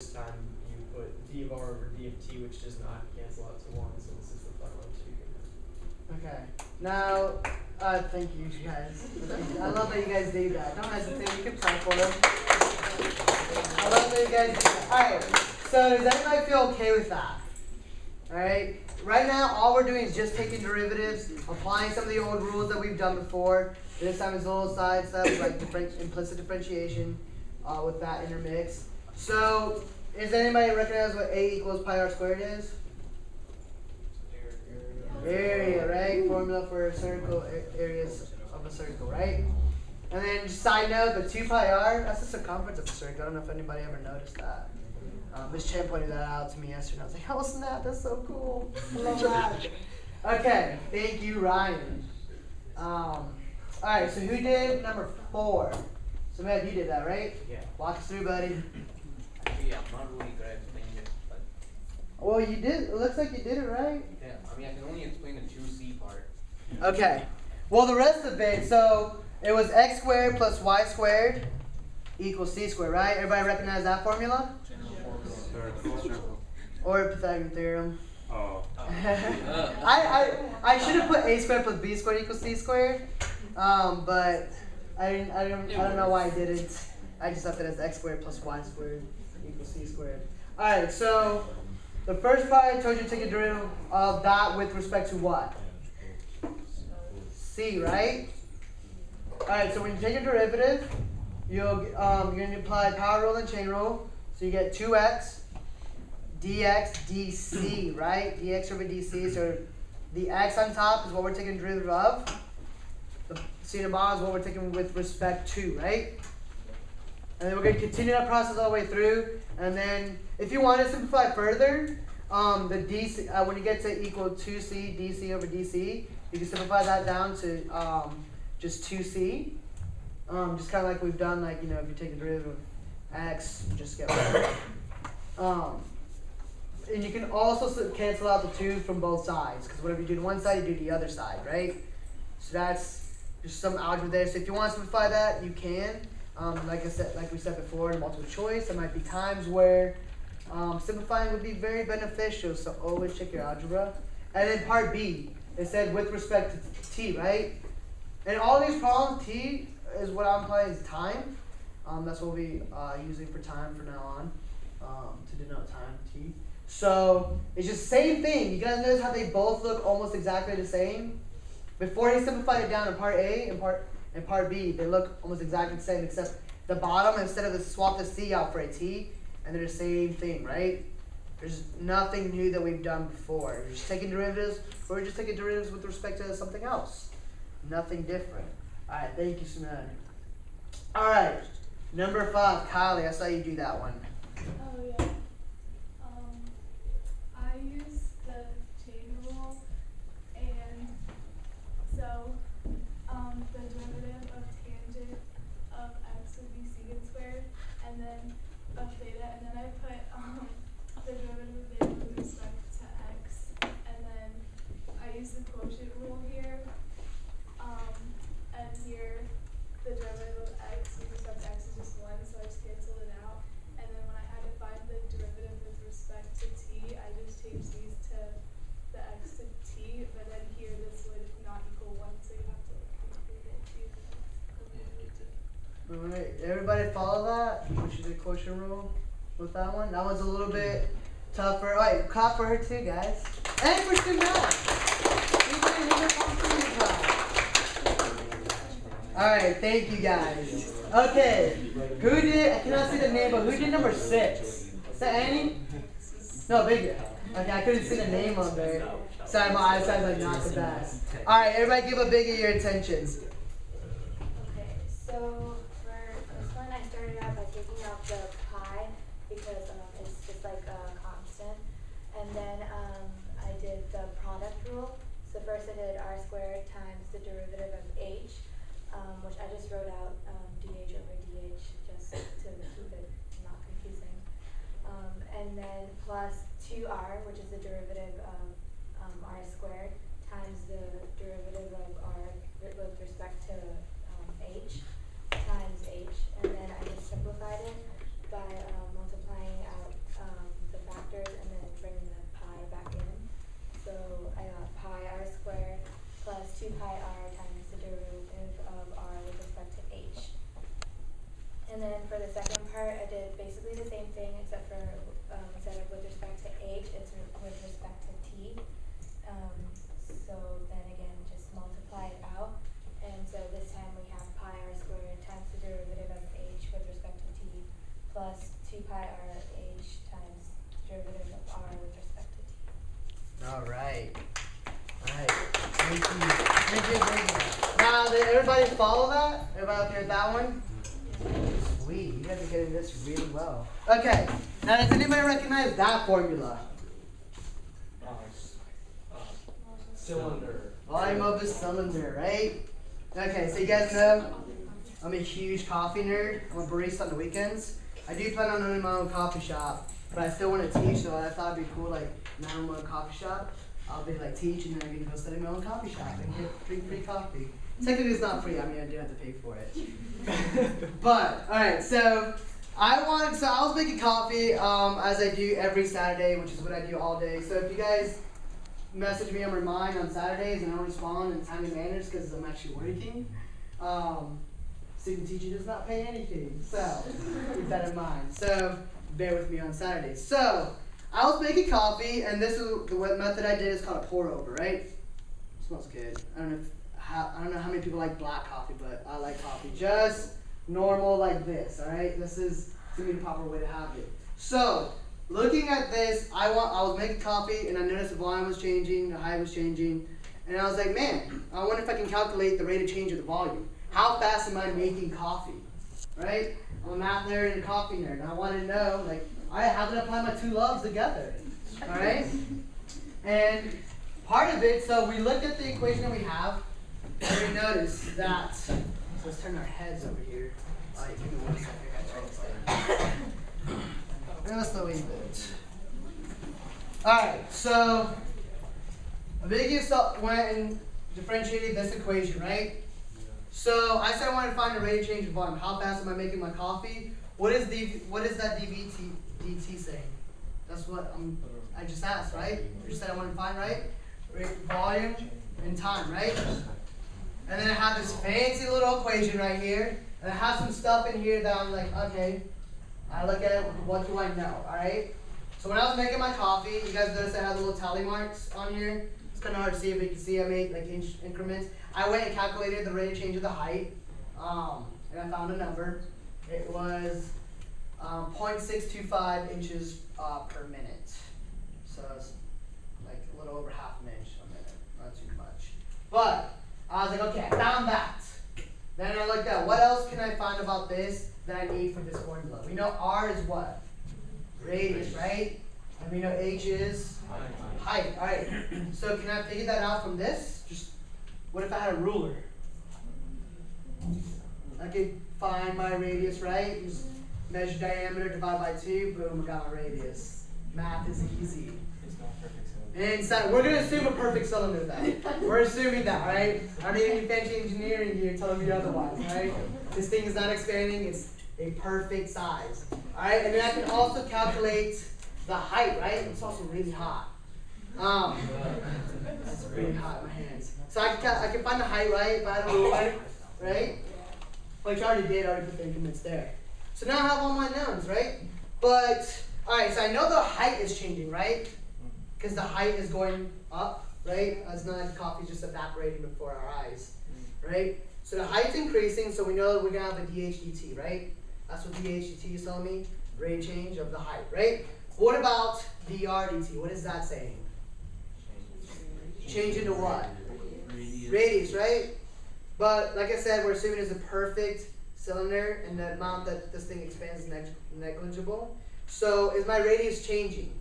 This time you put d of r over d of t, which does not cancel out to 1, so this is the final two. Okay. Now, thank you guys. I love that you guys do that. Don't hesitate. You can clap for them. I love that you guys do that. Alright. So does anybody feel okay with that? Alright. Right now, all we're doing is just taking derivatives, applying some of the old rules that we've done before. This time it's a little side stuff like implicit differentiation with that intermix. So, does anybody recognize what A equals pi r squared is? Area, right? Formula for circle areas of a circle, right? And then just side note, the 2 pi r, that's the circumference of a circle. I don't know if anybody ever noticed that. Ms. Chen pointed that out to me yesterday. I was like, oh snap, that's so cool. I love that. Okay, thank you, Ryan. Alright, so who did number 4? So Matt, you did that, right? Yeah. Walk us through, buddy. Actually, I'm not really good at explaining it, but Well, you did. It looks like you did it right. yeah, I mean, I can only explain the 2c part. Okay. Well, the rest of it, so it was x squared plus y squared equals c squared, right? Everybody recognize that formula? Or Pythagorean theorem. Oh. I should have put a squared plus b squared equals c squared, but I don't know why I didn't. I just left it as x squared plus y squared equals c squared. All right, so the first part I told you to take a derivative of that with respect to what? C, right? All right, so when you take a derivative, you're going to apply power rule and chain rule. So you get 2x dx dc, right? dx over dc. So the x on top is what we're taking derivative of. The c in the bottom is what we're taking with respect to, right? And then we're going to continue that process all the way through. And then if you want to simplify further, the dc, when you get to equal 2c dc over dc, you can simplify that down to just 2c. Just kind of like we've done, like, you know, if you take the derivative of x, you just get 1. And you can also cancel out the 2's from both sides, because whatever you do to one side, you do the other side, right? So that's just some algebra there. So if you want to simplify that, you can. Like we said before, in multiple choice, there might be times where simplifying would be very beneficial. So always check your algebra. And then part B, it said with respect to t, right? And all these problems, t is what I'm applying is time. That's what we'll be using for time from now on to denote time, t. So it's just same thing. You guys notice how they both look almost exactly the same? Before he simplified it down in part A and part B, they look almost exactly the same, except the bottom, instead of swap the c out for a t, and they're the same thing, right? There's nothing new that we've done before. We're just taking derivatives, or we're just taking derivatives with respect to something else. Nothing different. Alright, thank you, Simone. Alright, number 5, Kylie, I saw you do that one. Oh yeah. I use the chain rule, and so the derivative of tangent of x would be secant squared, and then of theta, and then I put the derivative of theta with respect to x, and then I use the quotient rule here, and here the derivative of x with respect to x is just 1, so I just canceled it out. And then when I had to find the derivative with respect to t, I just changed these to the x to t, but then here this would not equal 1, so you have to include it too. Alright, everybody follow that? Which is the quotient rule with that one? That one's a little bit tougher. Alright, clap for her too, guys. And for Sunat! Alright, thank you guys. Okay, who did, I cannot see the name, but who did number 6? Is that Annie? No, Bigger. Okay, I couldn't see the name on there. Sorry, my eyesight's like not the best. Alright, everybody give a Bigger your attention. Okay, so for this one, I started out by taking out the pi because it's just like a constant. And then I did the product rule. So first I did r squared times the derivative of h, which I just wrote out dh over dh just to keep it not confusing. And then plus 2r, which is the derivative of r squared, times the derivative of r with respect to h, times h. And then I just simplified it by multiplying out H times derivative of R with respect to T. All right. All right. Thank you. Thank you. Thank you. Now, did everybody follow that? Everybody okay with that one? Sweet. You guys are getting this really well. Okay. Now, does anybody recognize that formula? Cylinder. Volume of a cylinder, right? Okay, so you guys know I'm a huge coffee nerd. I'm a barista on the weekends. I do plan on owning my own coffee shop, but I still want to teach, so I thought it'd be cool, like, now I'm on a coffee shop, I'll be like teach, and then I get to go study my own coffee shop and drink free coffee. Technically it's not free, I mean I do have to pay for it. But, alright, so I was making coffee as I do every Saturday, which is what I do all day. So if you guys message me on Remind on Saturdays and I don't respond in timely manners because I'm actually working, student teaching does not pay anything, so keep that in mind. So bear with me on Saturdays. So I was making coffee, and this is the method I did is called a pour over, right? It smells good. I don't know how many people like black coffee, but I like coffee just normal like this. All right, this is to me the proper way to have it. So looking at this, I was making coffee, and I noticed the volume was changing, the height was changing, and I was like, man, I wonder if I can calculate the rate of change of the volume. How fast am I making coffee, right? I'm a math nerd and a coffee nerd, and I want to know, like, how did I apply my two loves together, all right? And part of it, so we looked at the equation that we have, and we noticed that, so let's turn our heads over here. All right, give me 1 second, I gotta try this thing. Just a wee bit. All right, so Biggie went and differentiated this equation, right? So I said I wanted to find the rate of change of volume. How fast am I making my coffee? What is that dt saying? That's what I just asked, right? You just said I want to find, right? Volume and time, right? And then I have this fancy little equation right here, and I have some stuff in here that I'm like, okay. I look at it, what do I know, all right? So when I was making my coffee, you guys notice I have the little tally marks on here. It's kind of hard to see, but you can see I made like inch increments. I went and calculated the rate of change of the height, and I found a number. It was 0.625 inches per minute. So it's like a little over half an inch a minute, not too much. But I was like, okay, I found that. Then I looked at what else can I find about this that I need for this formula. We know R is what? Radius, right? And we know H is height. All right. So can I figure that out from this? Just what if I had a ruler? I could find my radius, right? Just measure diameter, divide by 2, boom, I got my radius. Math is easy. It's not perfect cylinder. Inside, we're gonna assume a perfect cylinder though. We're assuming that, right? I don't need any fancy engineering here telling me otherwise, right? This thing is not expanding, it's a perfect size. Alright, and then I can also calculate the height, right? It's also really hot. It's really hot in my hands. So I can find the height, right? If I had a ruler, right? Which I already did, I already put the increments there. So now I have all my knowns, right? But, alright, so I know the height is changing, right? Because the height is going up, right? It's not like the coffee's just evaporating before our eyes, right? So the height's increasing, so we know that we're going to have a dHdt, right? That's what dHdt is telling me, rate change of the height, right? What about drdt? What is that saying? Change into what? Radius, right? But like I said, we're assuming it's a perfect cylinder, and the amount that this thing expands is negligible. So is my radius changing?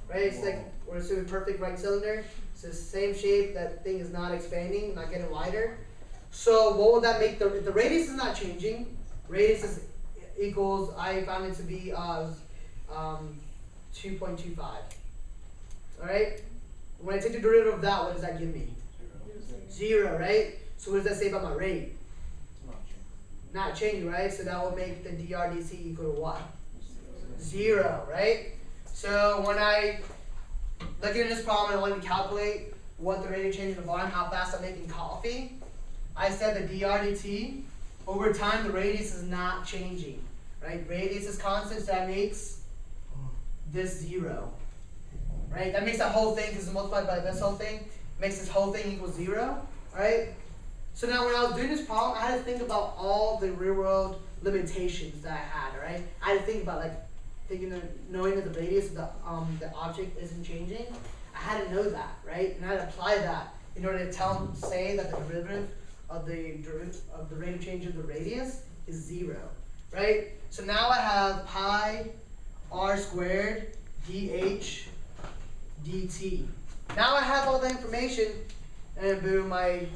Right? It's like we're assuming perfect right cylinder. It's the same shape. That thing is not expanding, not getting wider. So what would that make? If the radius is not changing, radius is equals, I found it to be 2.25. Alright? When I take the derivative of that, what does that give me? 0, right? So what does that say about my rate? Not changing, right? So that will make the drdt equal to what? 0, right? So when I look at this problem and I want to calculate what the rate of change of the volume, how fast I'm making coffee, I said the drdt, over time the radius is not changing, right? Radius is constant, so that makes this 0, right? That makes that whole thing, because it's multiplied by this whole thing, makes this whole thing equal 0, right? So now when I was doing this problem, I had to think about all the real world limitations that I had, right? I had to think about, like, knowing that the radius of the object isn't changing, I had to know that, right? And I had to apply that in order to say that the derivative of the rate of change of the radius is 0, right? So now I have pi r squared dh dt. Now I have all the information, and boom, my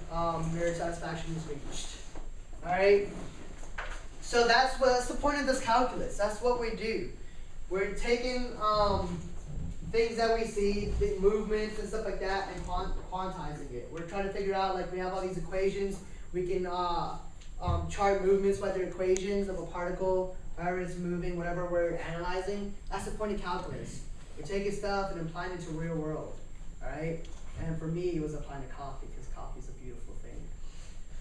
mirror satisfaction is reached. All right. So that's the point of this calculus. That's what we do. We're taking things that we see, the movements and stuff like that, and quantizing it. We're trying to figure out, like, we have all these equations. We can chart movements by their equations of a particle, however it's moving, whatever we're analyzing. That's the point of calculus. We're taking stuff and applying it to real world. All right. And for me, it was applying to coffee, because coffee is a beautiful thing.